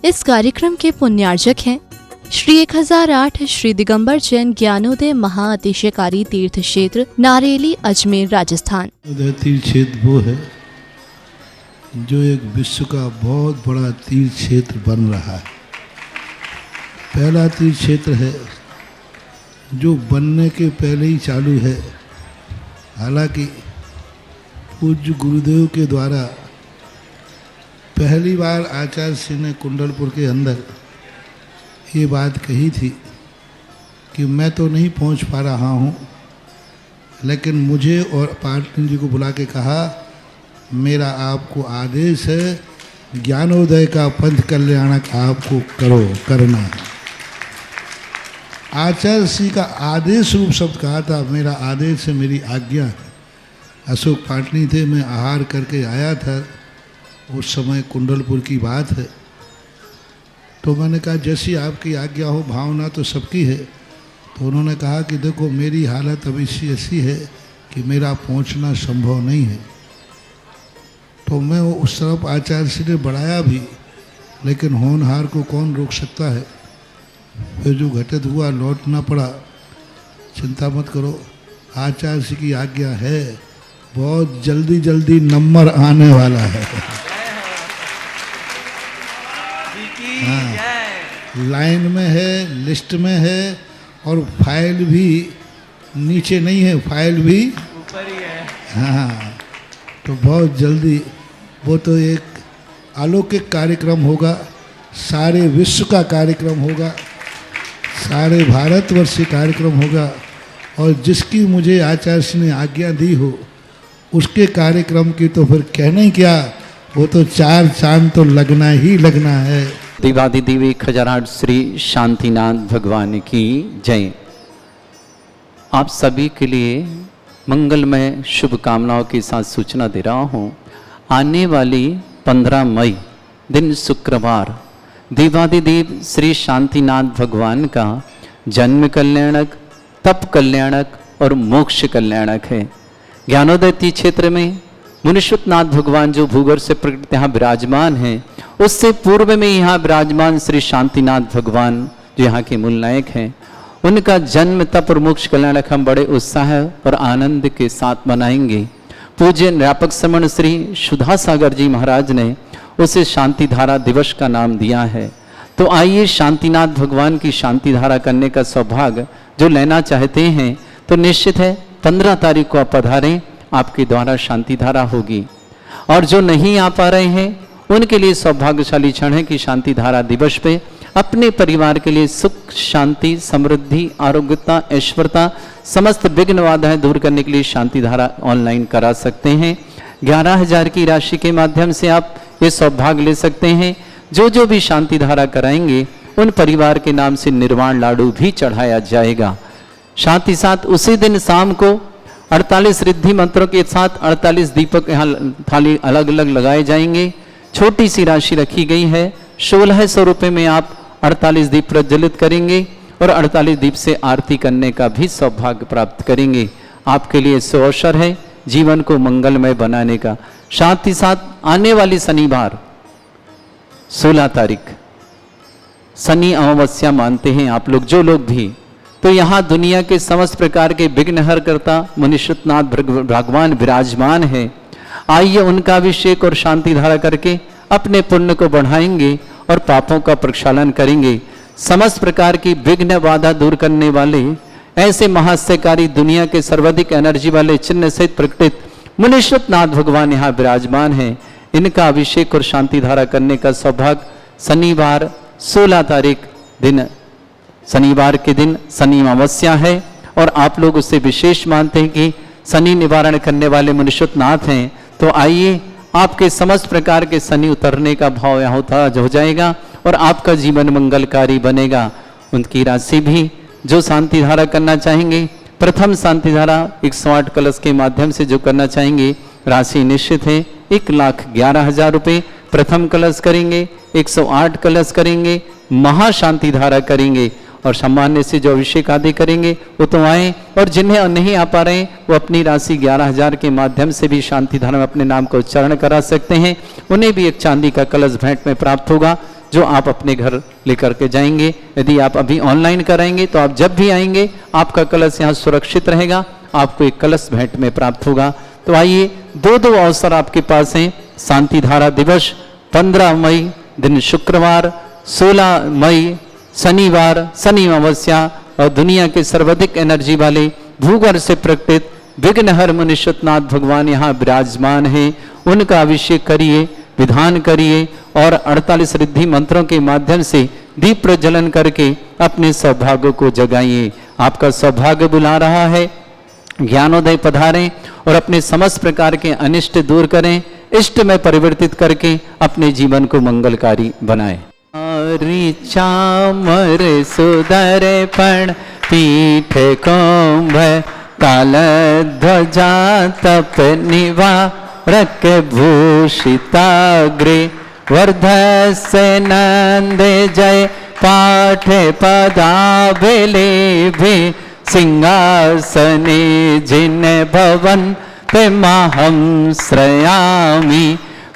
इस कार्यक्रम के पुण्यार्जक हैं श्री 1008 श्री दिगंबर जैन ज्ञानोदय महाअतिशयकारी तीर्थ क्षेत्र नारेली अजमेर राजस्थान। तीर्थ क्षेत्र वो है जो एक विश्व का बहुत बड़ा तीर्थ क्षेत्र बन रहा है। पहला तीर्थ क्षेत्र है जो बनने के पहले ही चालू है। हालांकि पूज्य गुरुदेव के द्वारा पहली बार आचार्य श्री ने कुंडलपुर के अंदर ये बात कही थी कि मैं तो नहीं पहुंच पा रहा हूं, लेकिन मुझे और पाटनी जी को बुला के कहा मेरा आपको आदेश है, ज्ञानोदय का पंथ कल्याणक आपको करना है। आचार्य श्री का आदेश रूप शब्द कहा था, मेरा आदेश है, मेरी आज्ञा है। अशोक पाटनी थे, मैं आहार करके आया था, उस समय कुंडलपुर की बात है। तो मैंने कहा जैसी आपकी आज्ञा हो, भावना तो सबकी है। तो उन्होंने कहा कि देखो मेरी हालत अभी ऐसी है कि मेरा पहुंचना संभव नहीं है। तो मैं वो उस तरफ आचार्य श्री ने बढ़ाया भी, लेकिन होनहार को कौन रोक सकता है। फिर जो घटित हुआ लौटना पड़ा। चिंता मत करो, आचार्य श्री की आज्ञा है, बहुत जल्दी जल्दी नंबर आने वाला है। हाँ, लाइन में है, लिस्ट में है, और फाइल भी नीचे नहीं है, फाइल भी ऊपर ही है। हाँ, तो बहुत जल्दी वो तो एक अलौकिक कार्यक्रम होगा, सारे विश्व का कार्यक्रम होगा, सारे भारतवर्ष का कार्यक्रम होगा। और जिसकी मुझे आचार्य ने आज्ञा दी हो उसके कार्यक्रम की तो फिर कहना ही क्या, वो तो चार चांद तो लगना ही लगना है। देवादिदेवी 1008 श्री शांतिनाथ भगवान की जय। आप सभी के लिए मंगलमय शुभकामनाओं के साथ सूचना दे रहा हूँ, आने वाली 15 मई दिन शुक्रवार देवादिदेव श्री शांतिनाथ भगवान का जन्म कल्याणक, तप कल्याणक और मोक्ष कल्याणक है। ज्ञानोदय तीर्थ क्षेत्र में मुनीश्वरनाथ भगवान जो भूगर्भ से प्रकट यहाँ विराजमान हैं, उससे पूर्व में यहाँ विराजमान श्री शांतिनाथ भगवान जो यहाँ के मूल नायक हैं, उनका जन्म तप और मोक्ष कल्याणक हम बड़े उत्साह और आनंद के साथ मनाएंगे। पूज्य व्यापक श्रमण श्री सुधा सागर जी महाराज ने उसे शांति धारा दिवस का नाम दिया है। तो आइए शांतिनाथ भगवान की शांति धारा करने का सौभाग्य जो लेना चाहते हैं तो निश्चित है 15 तारीख को आप पधारें, आपके द्वारा शांति धारा होगी। और जो नहीं आ पा रहे हैं उनके लिए सौभाग्यशाली क्षण है कि शांति धारा दिवस पे अपने परिवार के लिए सुख, शांति, समृद्धि, आरोग्यता, ऐश्वर्यता, समस्त विघ्न बाधाएं दूर करने के लिए शांति धारा ऑनलाइन करा सकते हैं। 11,000 की राशि के माध्यम से आप ये सौभाग्य ले सकते हैं। जो भी शांति धारा कराएंगे उन परिवार के नाम से निर्वाण लाडू भी चढ़ाया जाएगा। साथ ही साथ उसी दिन शाम को 48 रिद्धि मंत्रों के साथ 48 दीपक यहाँ थाली अलग अलग लगाए जाएंगे। छोटी सी राशि रखी गई है, 1600 रुपये में आप 48 दीप प्रज्वलित करेंगे और 48 दीप से आरती करने का भी सौभाग्य प्राप्त करेंगे। आपके लिए अवसर है जीवन को मंगलमय बनाने का। साथ ही साथ आने वाली शनिवार 16 तारीख शनि अमावस्या मानते हैं आप लोग, जो लोग भी, तो यहाँ दुनिया के समस्त प्रकार के विघ्नहर करता मुनीश्वरनाथ भगवान विराजमान है। आइए उनका अभिषेक और शांति धारा करके अपने पुण्य को बढ़ाएंगे और पापों का प्रक्षालन करेंगे। समस्त प्रकार की विघ्न बाधा दूर करने वाले ऐसे महाशयकारी दुनिया के सर्वाधिक एनर्जी वाले चिन्ह सहित प्रकटित मुनीश्वरनाथ भगवान यहाँ विराजमान हैं। इनका अभिषेक और शांति धारा करने का सौभाग्य शनिवार 16 तारीख दिन, शनिवार के दिन शनि अमावस्या है और आप लोग उससे विशेष मानते हैं कि शनि निवारण करने वाले मुनीश्वरनाथ हैं। तो आइए आपके समस्त प्रकार के शनि उतरने का भाव यहाँ हो जाएगा और आपका जीवन मंगलकारी बनेगा। उनकी राशि भी जो शांति धारा करना चाहेंगे, प्रथम शांति धारा 108 कलश के माध्यम से जो करना चाहेंगे, राशि निश्चित है 1,11,000 रुपये प्रथम कलश करेंगे, 108 कलश करेंगे, महाशांति धारा करेंगे और सामान्य से जो अभिषेक आदि करेंगे वो तो आए। और जिन्हें नहीं आ पा रहे हैं वो अपनी राशि 11,000 के माध्यम से भी शांति धारा में अपने नाम का उच्चारण करा सकते हैं। उन्हें भी एक चांदी का कलश भेंट में प्राप्त होगा। जो आप अपने घर लेकर के जाएंगे। यदि आप अभी ऑनलाइन कराएंगे तो आप जब भी आएंगे आपका कलश यहाँ सुरक्षित रहेगा, आपको एक कलश भेंट में प्राप्त होगा। तो आइए, दो अवसर आपके पास हैं। शांति धारा दिवस 15 मई दिन शुक्रवार, 16 मई शनिवार, शनि अमावस्या, और दुनिया के सर्वाधिक एनर्जी वाले भूगर्भ से प्रकटित विघ्नहर मुनीश्वरनाथ भगवान यहाँ विराजमान है। उनका अभिषेक करिए, विधान करिए और 48 रिद्धि मंत्रों के माध्यम से दीप प्रज्वलन करके अपने सौभाग्य को जगाइए। आपका सौभाग्य बुला रहा है। ज्ञानोदय पधारें और अपने समस्त प्रकार के अनिष्ट दूर करें, इष्ट में परिवर्तित करके अपने जीवन को मंगलकारी बनाएं। चामर सुदर्पण पीठ कुंभ काल ध्वजा तप निवारक भूषिताग्रे वर्धस्य नंद जय पाठ पदाभिलेभे सिंहासने जिन भवन पे महं श्रयामि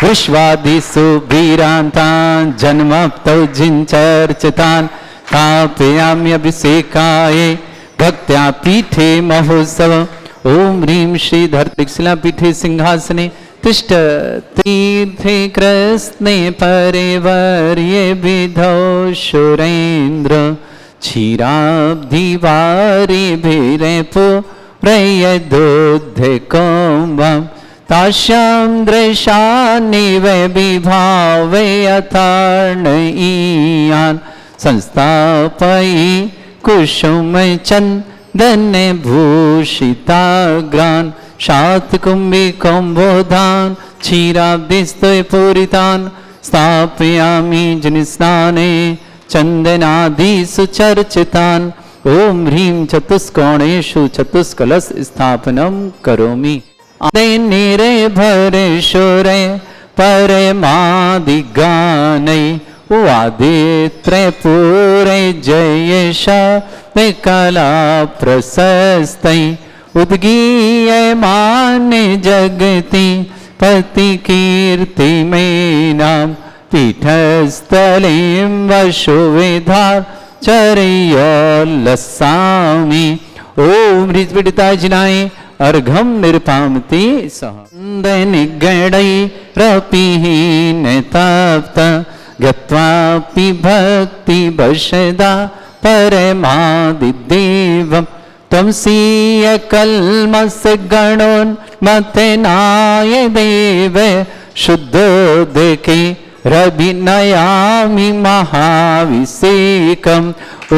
विश्वादिषु वीरान्तान् जन्मप्तौ जिञ्चर्चितान् स्थापयामि अभिषेकाय भक्त्या पीठे महोत्सव। ओम ह्रीं श्रीधर त्रिशिला पीठे सिंहासने तिष्ठ तीर्थे कृष्णे परिवर्ये विधौ सुरेन्द्र क्षीराब्धिवारि भीरेपु प्रयदोद्धे कुम्भम् तास्यां दृशानिव विभावे अथार्णयीयान् संस्थापयि कुसुम चंदन भूषिताग्रान् शातकुम्भी कुम्भोधान् क्षीराब्धिस्तु पूरितान् स्थापयामि जनिस्नाने चंदनादिषु चर्चितान्। ओम ह्रीं चतुष्कोणेषु चतुष्कलश स्थापनं करोमि। निरे भरे शोरे परमादिगानै वादित्रे पूरे जयेश कला प्रशस्तै उद्गीयमान जगति पति कीर्ति में नाम पीठस्थलीं वशुविधार चर्योल्लसामि। ओम ऋत्विडिता जिनाय अर्घम निरपामति सह दैनिगणै रपिहीन तप्त गत्वापि भक्ति वशदा परमादिदेवं त्वंसीय कल्मष गणोन्मथनाय देव शुद्धोदके रभिनयामि महाभिषेकम्। ओ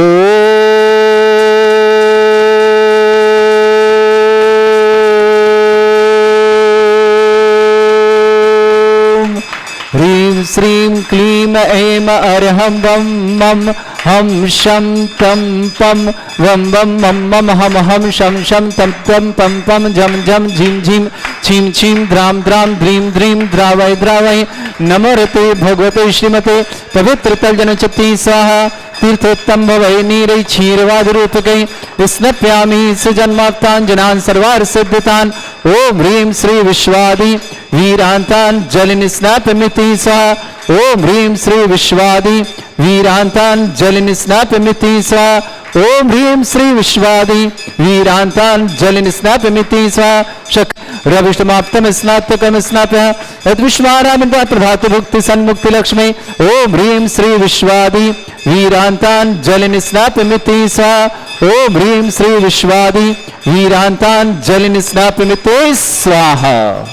ह्रीं श्रीं क्लीं ऐं अर्हं वं मं हम शं तं पं वं वं मं मं हम हम शं शं तं तं पं पं झं झं झीं झीं छीं छीं द्रां द्रां द्रीं द्रीं द्रावय द्रावय। नमोरते भगवते श्रीमते पवित्र तलजनचित्ती स्वाहा तीर्थोत्तम भवै नीरै क्षीरवाद रूपकै स्नप्यामि सुजन्माप्तान् जनान् सर्वार्थ सिद्धितान्। ओम ह्रीं श्री विश्वादि वीरान्तान् जलनिस्नापमिति स्वाहा। ओम ह्रीं श्री विश्वादि वीरान्तान् जलनिस्नापमिति स्वाहा। ओम ह्रीं श्री विश्वादि वीरान्तान् जलनिस्नापमिति स्वाहा। रविष्टमाप्तम स्नातकम स्नाप्य यद्विश्वारामिन्द्र प्रभात भुक्ति सन्मुक्ति लक्ष्मी। ओम ह्रीं श्री विश्वादि वीरान्तान् जलनिस्नापमिति स्वाहा। ओम ह्रीं श्री विश्वादि वीरान्तान् जलनिस्नापमिति स्वाहा।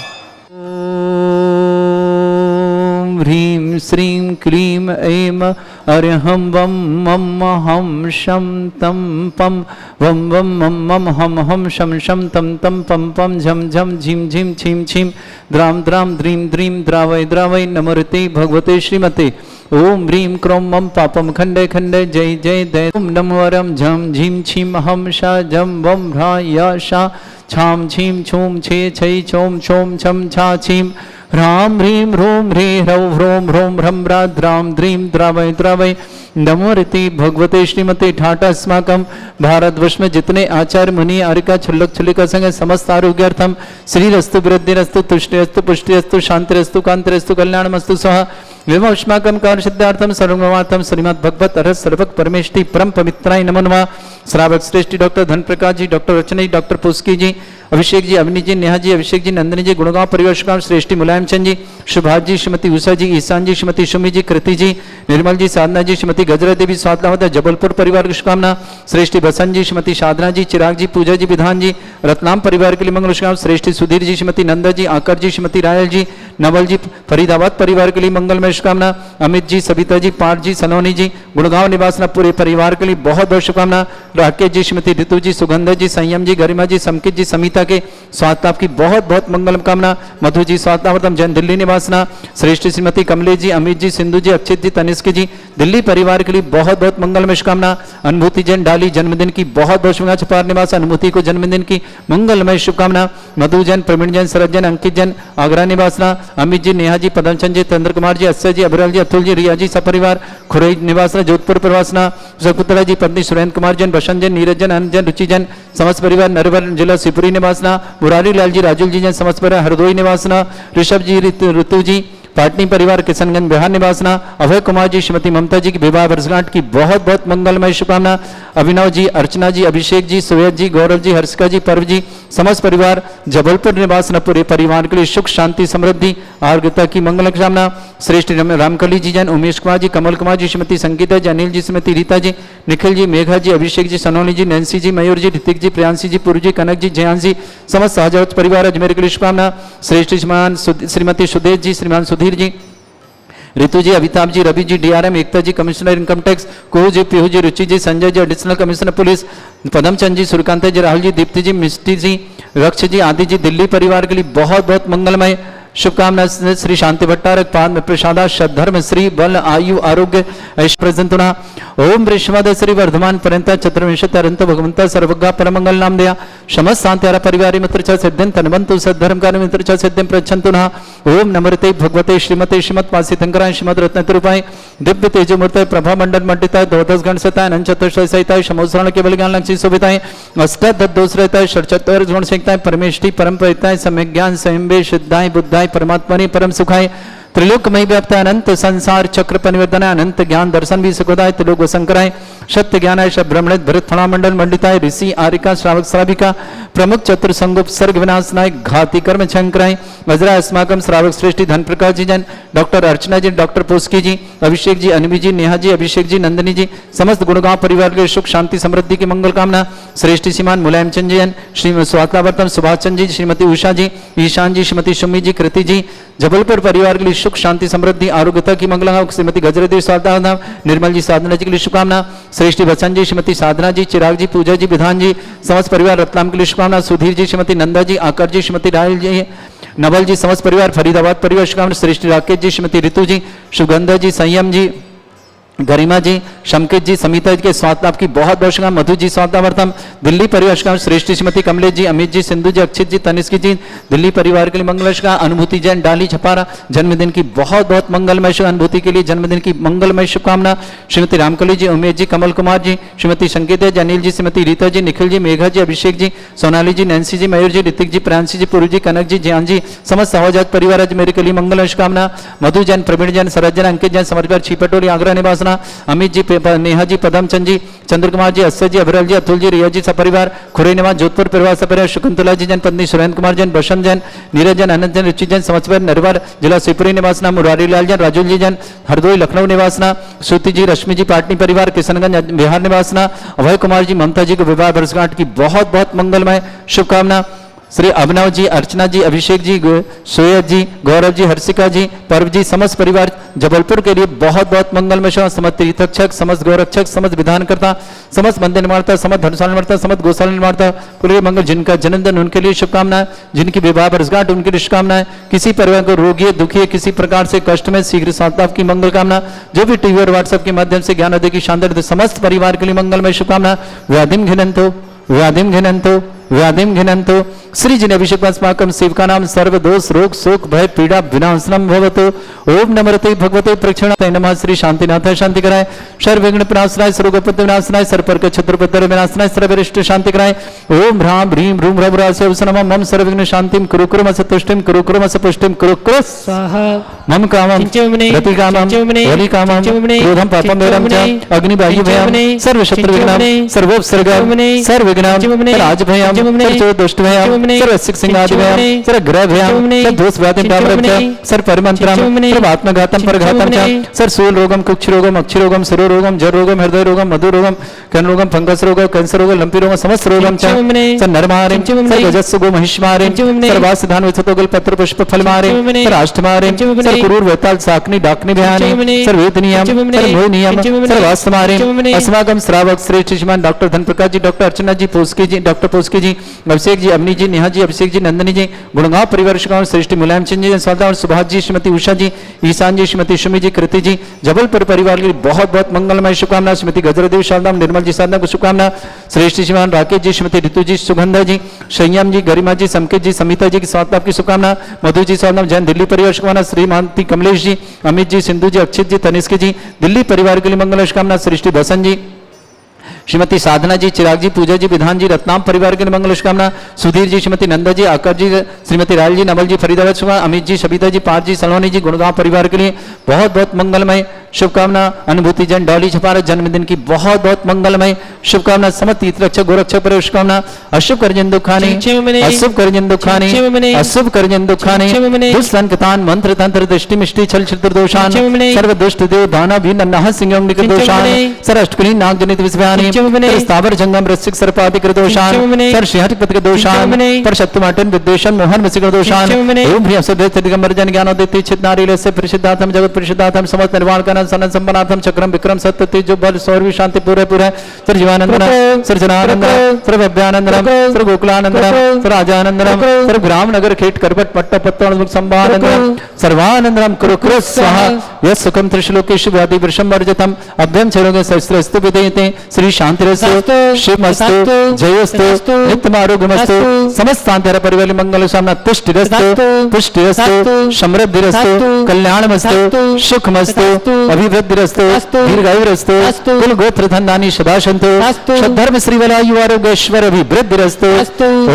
ओम ह्रीं श्रीं क्लीं ऐं अर्हं वं मं हम शं तं पं वं वं मं मं हम हम शं शं तं तं पं पं झं झं झीं झीं छीं छीं द्रां द्रां द्रीं द्रीं द्रावय द्रावय। नमोरते भगवते श्रीमते ओम ह्रीं क्रों मं पापं खंडे खंडे जय जय दय। ओम नमो वरं झं झीं छीं हम शा जं वं भ्रा या शा छां छीं छूं छे छै छौं छौं छं छा छीं ह्रां ह्रीं ह्रूं ह्री ह्रौं ह्रों ह्रों ह्रं ह्रा द्रां द्रीं द्रावय द्रावय। नमो रीति भगवते श्रीमती ठाटा अस्माकम भारतवर्ष में जितने आचार्य मुनि आरिका छुल्लक छुल्लिका संग समस्त आरोग्यार्थम श्रीरस्तु वृद्धिरस्तु तुष्टिरस्तु पुष्टिरस्तु शांतिरस्तु कांतिरस्तु कल्याणमस्तु स्वाहा विमो अस्माकं कार्य सिद्धार्थम सर्वमार्थम श्रीमद् भगवत अरहत सर्वक परमेष्टि परम पवित्राय नमो नमः। श्रावक श्रेष्ठी डॉक्टर धनप्रकाश जी, डॉक्टर रचना जी, डॉक्टर पुस्की जी, अभिषेक जी, अवनी जी, नेहा जी, अभिषेक जी, नंदनी जी, गुणगांव परिवार शुभकाम श्रेष्ठी मुलायम चंद जी, सुभाष जी, श्रीमती उषा जी, ईशान जी, श्रीमती सुमी जी, कृति जी, निर्मल जी, साधना जी, श्रीमती गजरा देवी स्वातलावत जबलपुर परिवार की शुभकामना, श्रेष्ठी बसंत जी, श्रीमती साधना जी, चिराग जी, पूजा जी, विधान जी, रत्नाम परिवार के लिए मंगल शुभकामना, श्रेष्ठी सुधीर जी, श्रीमती नंदा जी, आकर जी, श्रीमती रायल जी, नवल जी, फरीदाबाद परिवार के लिए मंगलमय शुभकामना, अमित जी, सविता जी, पाठ जी, सनोनी जी, गुड़गांव निवासना पूरे परिवार के लिए बहुत बहुत शुभकामना, राकेश जी, श्रीमती ऋतु जी, सुगंधा जी, संयम जी, गरिमा जी, समकित जी, समिता के स्वास्थ्य लाभ की बहुत बहुत मंगल कामना, मधु जी स्वास्थ्यवर्तम जैन दिल्ली निवासना, श्रेष्ठ श्रीमती कमलेश जी, अमित जी, सिंधु जी, अक्षित जी, तनिष्क जी, दिल्ली परिवार के लिए बहुत बहुत मंगलमय शुभकामना, अनुभूति जैन डाली जन्मदिन की बहुत बहुत शुभकामना, छपार निवास अनुभूति को जन्मदिन की मंगलमय शुभकामना, मधु जैन, प्रवीण जैन, शरद जैन, अंकित जैन, आगरा निवासना, अमित जी, नेहा जी, पदमचंद जी, चंद्र कुमार जी, अक्षय जी, अभिराल जी, अतुल जी, रिया जी, सपरिवार खुरई निवासना, जोधपुर प्रवासना, शकुंतला जी, पत्नी सुरेंद्र कुमार जैन, बसंत जैन, नीरज जैन, अनंत जैन, रुचि जैन, समस्त परिवार नरवर जिला शिवपुरी निवासना, मुरारी लाल जी, राजुल जी जैन, समस्त परिवार हरदोई निवासना, ऋषभ जी, ऋतु जी, पाटनी परिवार किशनगंज बिहार निवासना, अभय कुमार जी, श्रीमती ममता जी की विवाह वर्षगांठ की बहुत बहुत मंगलमय शुभकामना, अभिनव जी, अर्चना जी, अभिषेक जी, सुवेद जी, गौरव जी, हर्षिका जी, पर्व जी, समस्त परिवार जबलपुर निवासना पूरे परिवार के लिए सुख शांति समृद्धि आरोग्यता की मंगल कामना, श्रेष्ठ रामकली जी जैन, उमेश कुमार जी, कमल कुमार जी, श्रीमती संगीता जी, अनिल जी, श्रीमती रीता जी, निखिल जी, मेघा जी, अभिषेक जी, सनोनी जी, नैन्सी जी, मयूर जी, ऋतिक जी, प्रियांशी जी, पूर्व जी, कनक जी, जयांश जी, समस्त सहजावत परिवार अजमेर के लिए शुभकामना, श्रेष्ठ श्रीमती सुदेश जी, श्रीमान सुधीर जी, ऋतु जी, अमिताभ जी, रवि जी, डीआरएम, एकता जी, कमिश्नर इनकम टैक्स, कुहू जी, पीहू जी, रुचि जी, Sanjay ji, additional commissioner police, Padamchand जी, सूर्यकांत जी, राहुल जी, दीप्ति जी, मिष्टी जी, रक्ष जी, आदि जी, दिल्ली परिवार के लिए बहुत बहुत मंगलमय शुभकामना, श्री शांति भट्टारक पाद में प्रसादा सद्धर्म श्री बल आयु आरोग्य ऐश्वर्य ओम वृषवाद श्री वर्धमान पर्यंत चतुर्विंशत्यंत भगवंत सर्वज्ञ परमंगल नाम दया समस्त शांत्यारा परिवार मित्र च सिद्धिं तन्वन्तु सद्धर्म कार्य मित्र च सिद्धिं प्रच्छन्तु नः ओम नमृते भगवते श्रीमते श्रीमत् पासितंकराय श्रीमद् रत्नतरूपाय दिव्य तेजोमूर्तये प्रभा मंडल मंडिताय द्वादश गण सताय अनंत चतुष्टय सहिताय समोसरण केवल ज्ञान लक्ष्मी शोभिताय अष्टादश दोष रहताय षट्चत्वर गुण संहिताय परमेष्टि परम परिताय सम्यक ज्ञान संयमे सिद्धाय बुद्धाय परमात्मने परम सुखाय त्रिलोकमय व्याप्त अनंत संसार चक्र परिवर्तन अनंत ज्ञान दर्शन भी सुखदाय त्रिलोक वसंकराय सत्य ज्ञानाय ब्रह्मणित भरत फणा मंडल मंडिताय ऋषि आरिका श्रावक श्राविका प्रमुख चतुर संगोप सर्ग विनाशनाय घाती कर्म शंकराय वज्रा अस्माकम श्रावक श्रेष्ठी धन प्रकाश जी जन डॉक्टर अर्चना जी डॉक्टर पुस्की जी अभिषेक जी अनवी जी नेहा जी अभिषेक जी नंदनी जी समस्त गुणगांव परिवार के सुख शांति समृद्धि की मंगल कामना श्रेष्ठी सीमान मुलायम चंद जी श्री स्वातलावर्तन सुभाष चंद जी श्रीमती उषा जी ईशान जी श्रीमती सुमी जी कृति जी जबलपुर परिवार के लिए सुख शांति समृद्धि आरोग्यता की मंगल श्रीमती गजरदेव साधना निर्मल जी साधना जी के लिए शुभकामना श्रेष्ठी बच्चन जी श्रीमती साधना जी चिराग जी पूजा जी विधान जी समस्त परिवार रत्नाम के लिए शुभकामना सुधीर जी श्रीमती नंदा जी आकर जी श्रीमती रायल जी नवल जी समस्त परिवार फरीदाबाद परिवार शुभकामना श्रेष्ठी राकेश जी श्रीमती ऋतु जी सुगंधा जी संयम जी गरिमा जी शमकेत जी समिता जी के स्वास्थ्य लाभ की बहुत बहुत शुभकामना मधु जी स्वास्थ्यवर्तम दिल्ली परिवार शुभकामना श्रेष्ठी श्रीमती कमलेश जी अमित जी सिंधु जी अक्षित जी तनिष्क जी दिल्ली परिवार के लिए मंगलमय शुभकामना अनुभूति जैन डाली छपारा जन्मदिन की बहुत बहुत मंगलमय अनुभूति के लिए जन्मदिन की मंगलमय शुभकामना श्रीमती रामकली जी उमेश जी कमल कुमार जी श्रीमती संगीता जी अनिल जी श्रीमती रीता जी निखिल जी मेघा जी अभिषेक जी सोनाली जी नैन्सी जी मयूर जी ऋतिक जी प्रियांशी जी पूर्व जी कनक जी जयान जी समस्त सहजात परिवार आज मेरे के लिए मंगलमय शुभकामना मधु जैन प्रवीण जैन शरद जैन अंकित जैन समर्पित छीपटोली आगरा निवासना अमित जी नेहा जी पदमचंद जी चंद्र कुमार जी अक्षय जी अभिराल जी अतुल जी रिया जी सपरिवार खुरे निवास जोधपुर परिवार सपरिवार शकुंतला जी जैन पत्नी सुरेंद्र कुमार जैन बसंत जैन नीरज जैन अनंत जैन रुचि जैन समस्वर नरवर जिला शिवपुरी निवासना मुरारी लाल जैन राजुल जी जैन हरदोई लखनऊ निवासना श्रुति जी रश्मि जी पाटनी परिवार किशनगंज बिहार निवासना अभय कुमार जी ममता जी को विवाह वर्षगांठ की बहुत बहुत मंगलमय शुभकामना श्री अभिनव जी अर्चना जी अभिषेक जी सोयत जी गौरव जी हर्षिका जी पर्व जी समस्त परिवार जबलपुर के लिए बहुत बहुत मंगलमय समस्त तीर्थक्षक समस्त गौरक्षक समस्त विधानकर्ता समस्त मंदिर निर्माणता समस्त धर्मशाला निर्माणता समस्त गौशाला निर्माणता पूरे मंगल जिनका जन्मदिन उनके लिए शुभकामनाएं जिनकी विवाह वर्षगांठ उनके लिए शुभकामनाएं किसी परिवार को रोगी दुखी किसी प्रकार से कष्ट में शीघ्र स्वास्थ्य की मंगल कामना जो भी टीवी और व्हाट्सएप के माध्यम से ज्ञान उदय की शानदार समस्त परिवार के लिए मंगलमय शुभकामना व्याधिम घिनंतो व्याधिम घिनंतु श्रीजन अभिषेकस्माकं सेवकानां सर्वदोष रोग शोक भय पीड़ा विनाशनम भवतु। ओम नमस्ते भगवते प्रक्षिणाय नमः। श्री शांतिनाथ शांति कराय, सर्व विघ्न विनाशनाय, सर्वगोपत्य विनाशनाय, सर्वपर्क छत्रपतर विनाशनाय, सर्वरिष्ट शांति कराय। ओम ह्रां ह्रीं ह्रूं ह्रवरास्य नमः। मम सर्वविघ्न शांतिं कुरु कुरुमस तुष्टिं कुरु कुरुमस पुष्टिं कुरु कुरु स्वाहा। मम कामं रतिकामं वलिकामं क्रोधं पापं वैरं च अग्निवायु भयं सर्वशत्रु विघ्नं सर्वोपसर्गं सर्वविघ्नं राजभयं सर्वदुष्ट भयं सर्वसिंहादि भयं सर्वग्रह भयं सर्वदोष व्याधिं प्राप्तं सर्वपरिमन्त्रं सर्वात्मघातं परघातं च सर्वशूल रोगं कुक्ष रोगं अक्षि रोगं सरो रोगं जर रोगं हृदय रोगं मधु रोगं कर्ण रोगं फंगस रोगं कैंसर रोगं लंपी रोगं समस्त रोगं च सर्वनरमारिं सर्वजस्सु गो महिष्मारिं सर्वासधान विथतोगल पत्र पुष्प फलमारिं सर्वाष्टमारिं सर्वकुरूर वेताल साकनी डाकनी भयानी सर्वेदनियम सर्वमोहनियम सर्वास्तमारिं अस्माकं श्रावक श्रेष्ठ श्रीमान डॉक्टर धनप्रकाश जी, डॉक्टर अर्चना जी पोस्के जी, डॉक्टर पोस्के जी, अभिषेक जी, अवनी जी, नेहा जी, अभिषेक जी, नंदनी जी, गुणगांव परिवार शिकाओं श्रेष्ठ मुलायम चंद जी, सौदा और सुभाष जी, श्रीमती उषा जी, ईशान जी, श्रीमती सुमी जी, कृति जी, जबलपुर परिवार के लिए बहुत बहुत मंगलमय शुभकामना। श्रीमती गजरादेवी शारदा निर्मल जी साधना को शुभकामना। श्रेष्ठ श्रीमान राकेश जी, श्रीमती ऋतु जी, सुगंधा जी, संयम जी, गरिमा जी, संकेत जी, समिता जी की स्वास्थ्य आपकी शुभकामना। मधु जी साधना जैन दिल्ली परिवार शुभकामना। श्रीमानती कमलेश जी, अमित जी, सिंधु जी, अक्षित जी, तनिष्क जी, दिल्ली परिवार के लिए मंगल शुभकामना। सृष्टि बसन जी, श्रीमती साधना जी, चिराग जी, पूजा जी, विधान जी, रत्नाम परिवार के लिए मंगल शुभकामना। सुधीर जी, श्रीमती नंदा जी, आकर जी, श्रीमती रायल जी, नवल जी, फरीदाबाद शुभकामना। अमित जी, सबिता जी, पार्थ जी, सलोनी जी, गुणगांव परिवार के लिए बहुत बहुत मंगलमय शुभकामना। अनुभूति जन डॉली छपारा जन्मदिन की बहुत बहुत मंगलमय शुभकामना। समस्त तीर्थ रक्षक गोरक्षक पर शुभकामना। अशुभ करजन दुखानी अशुभ करजन दुखानी अशुभ करजन दुखानी दुष्संकतान मंत्र तंत्र दृष्टि मिष्टि छल छिद्र दोषान सर्व दुष्ट देव दाना भी नन्नाह सिंहम निकट दोषान सर अष्टकुली नाग जनित विस्व्यानि स्थावर जंगम रसिक सर्पादि कृत दोषान सर सिंहट पत्र दोषान पर शत्रुमाटन विद्वेषण मोहन मसिक दोषान ओम ह्रीं सदे दिगंबर जन ज्ञानोदित चित नारीलस्य परिशुद्धात्म जगत परिशुद्धात्म समस्त निर्वाण का सनन संपन्नाथम चक्रम विक्रम सत्य तेजो बल सौरवी शांति पूरे पूरे सर जीवानंदनम सर जनानंदनम सर भव्यानंदनम सर गोकुलानंदनम सर राजानंदनम सर ग्राम नगर खेट करबट पट्ट पत्तन संभानंदनम सर्वानंदनम कुरु कुरु स्वाहा यस सुखम त्रिशलोकेषु व्याधि वृषम वर्जतम अभ्यम चरोगे सहस्रस्तु विदेयते श्री शांतिरस्तु शिवमस्तु जयोस्तु नित्यम आरोग्यमस्तु समस्त शांति परिवार मंगल सामना तुष्टिरस्तु पुष्टिरस्तु समृद्धिरस्तु कल्याणमस्तु सुखमस्तु अभिवृद्धिरस्तु दीर्घायुरस्तु कुल गोत्र धनानि सदा सन्तु सद्धर्म श्रीवलायु आरोग्येश्वर अभिवृद्धिरस्तु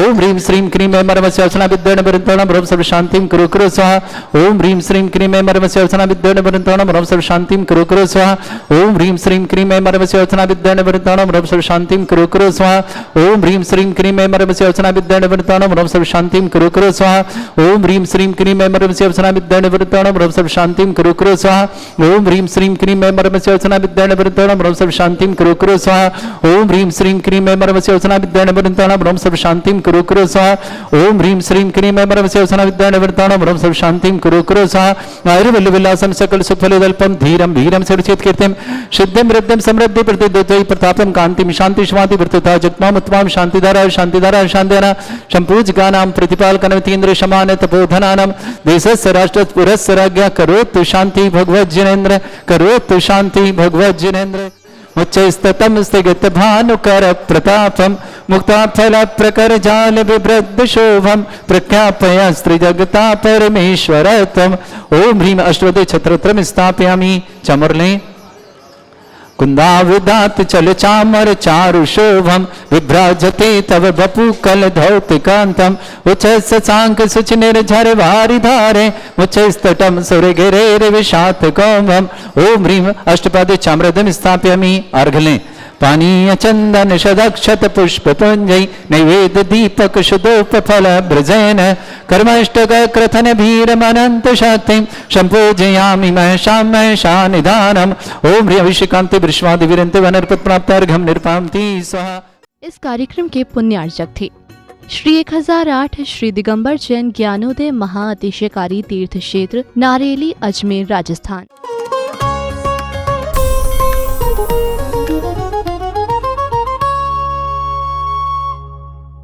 ओम ह्रीं श्रीं क्रीं ऐं मरमस्य अर्चना विद्येन वृन्ताणं रोम सर्व शांतिं कुरु कुरु स्वाहा ओम ह्रीं श्रीं क्रीं ऐं मरमस्य अर्चना विद्येन वृन्ताणं रोम सर्व शांतिं कुरु कुरु स्वाहा ओम ह्रीं श्रीं क्रीं ऐं मरमस्य अर्चना विद्येन वृन्ताणं रोम सर्व शांतिं कुरु कुरु स्वाहा ओम ह्रीं श्रीं क्रीं ऐं मरमस्य अर्चना विद्येन वृन्ताणं रोम सर्व शांतिं कुरु कुरु स्वाहा ओम ह्रीं श्रीं क्रीं ऐं मरमस्य अर्चना विद्येन वृन्ताणं रोम सर्व शांतिं कुरु कुरु स्वाहा ओम ह्रीं श्रीं क्रीं ऐं मरमस्य अर्चना विद्येन वृन्ताणं रोम सर्व शांतिं कुरु कुरु स्वाहा ओम ह्रीं श्रीं क्रीं ऐं मरमस्य अर्चना विद्येन वृन्ताणं रोम सर्व शांतिं कुरु कुरु स्वाहा ओम ह्रीं श्रीं क्रीं ऐं मरमस्य अर्चना विद्येन वृन्ताणं रोम सर्व शांतिं कुरु कुरु स्वाहा आयुर्वल्ल विलासं सकल सुफलदल्पं धीरं वीरं सुरचित कीर्तिं सिद्धिं वृद्धिं समृद्धि प्रतिद्वै प्रतापं कांतिं शांति शांति वृत्तता जगमाम उत्तमां शांतिधारा शांतिधारा शांतिधारा संपूज्यकानां प्रतिपालकनवतीन्द्र शमान तपोधनानां देशस्य राष्ट्रस्य पुरस्य राज्ञा करोतु शांति भगवज्जनेन्द्र करोतु शांति भगवज्जनेन्द्र उच्चस्ततम स्थित भानुकर प्रतापम मुक्ताफल प्रकर जाल विवृद्ध शोभम प्रख्यापय स्त्री जगता परमेश्वरतम ओम ह्रीं अष्टवदे छत्रत्रम स्थापयामि चमरले कुंदाविदात चल चामर चारु शोभम विभ्राजते तव बपु कल धौतिकांतम उच्च सांक सुच निर्झर भारी धारे उच्च स्तटम सुर गिरे विषात कौमम ओम ह्रीं अष्टपादे चाम्रदम स्थापयामि अर्घले पानीय चंदन शदक्षत पुष्प पुंजय नैवेद्य दीपक शुदोप फल ब्रजैन कर्मष्टक क्रथन भीरमनंत शक्तिं संपूजयामि महशां महशानिधानम ओम ह्रीं अभिषेकांते वृष्वादि विरन्ते वनर्पत प्राप्तार्घ्यं निर्पान्ति स्वाहा। इस कार्यक्रम के पुण्यार्चक थे श्री 1008 श्री दिगंबर जैन ज्ञानोदय महाअतिशयकारी तीर्थ क्षेत्र नारेली अजमेर राजस्थान।